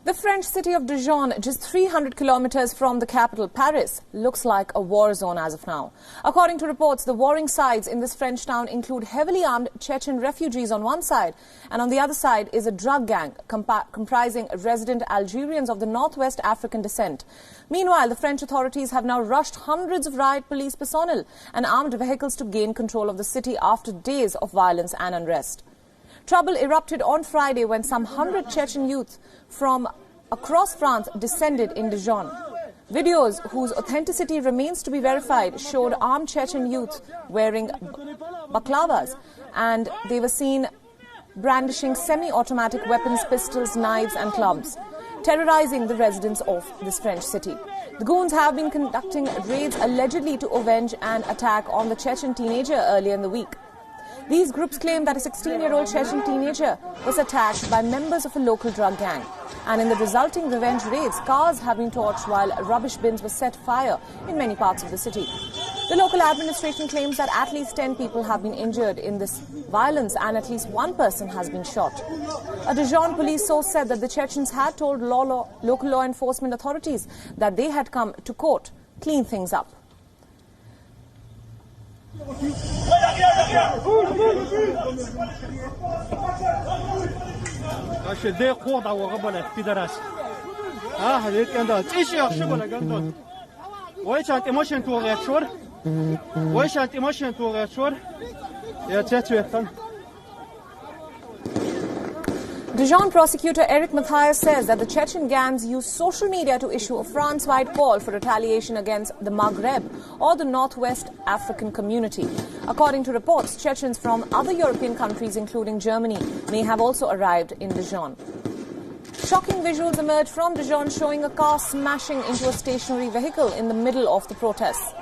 The French city of Dijon, just 300 kilometers from the capital, Paris, looks like a war zone as of now. According to reports, the warring sides in this French town include heavily armed Chechen refugees on one side, and on the other side is a drug gang comprising resident Algerians of the northwest African descent. Meanwhile, the French authorities have now rushed hundreds of riot police personnel and armed vehicles to gain control of the city after days of violence and unrest. Trouble erupted on Friday when some 100 Chechen youth from across France descended in Dijon. Videos whose authenticity remains to be verified showed armed Chechen youth wearing baklavas, and they were seen brandishing semi-automatic weapons, pistols, knives and clubs, terrorizing the residents of this French city. The goons have been conducting raids allegedly to avenge an attack on the Chechen teenager earlier in the week. These groups claim that a 16-year-old Chechen teenager was attacked by members of a local drug gang. And in the resulting revenge raids, cars have been torched while rubbish bins were set fire in many parts of the city. The local administration claims that at least 10 people have been injured in this violence and at least one person has been shot. A Dijon police source said that the Chechens had told local law enforcement authorities that they had come to court clean things up. Dijon prosecutor Eric Matthias says that the Chechen gangs use social media to issue a France-wide call for retaliation against the Maghreb or the Northwest African community. According to reports, Chechens from other European countries, including Germany, may have also arrived in Dijon. Shocking visuals emerged from Dijon showing a car smashing into a stationary vehicle in the middle of the protests.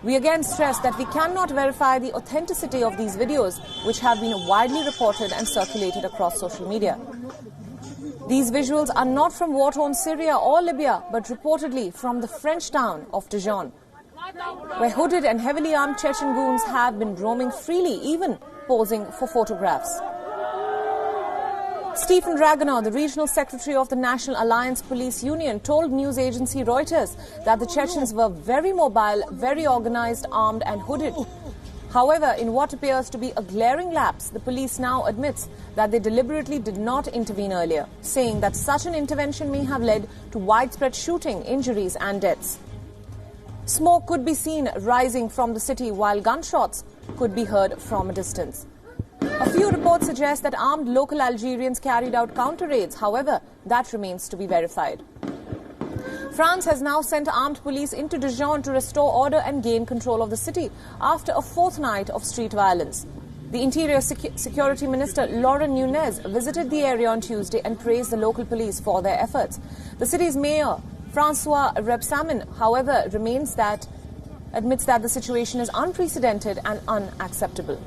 We again stress that we cannot verify the authenticity of these videos, which have been widely reported and circulated across social media. These visuals are not from war-torn Syria or Libya, but reportedly from the French town of Dijon, where hooded and heavily armed Chechen goons have been roaming freely, even posing for photographs. Stephen Dragoner, the regional secretary of the National Alliance Police Union, told news agency Reuters that the Chechens were very mobile, very organized, armed and hooded. However, in what appears to be a glaring lapse, the police now admits that they deliberately did not intervene earlier, saying that such an intervention may have led to widespread shooting, injuries and deaths. Smoke could be seen rising from the city while gunshots could be heard from a distance. A few reports suggest that armed local Algerians carried out counter-raids. However, that remains to be verified. France has now sent armed police into Dijon to restore order and gain control of the city after a fourth night of street violence. The Interior Security Minister Laurent Nunez visited the area on Tuesday and praised the local police for their efforts. The city's mayor, Francois Rebsamen, however, admits that the situation is unprecedented and unacceptable.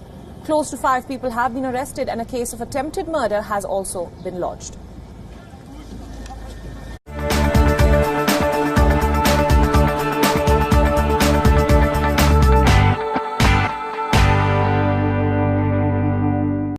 Close to 5 people have been arrested and a case of attempted murder has also been lodged.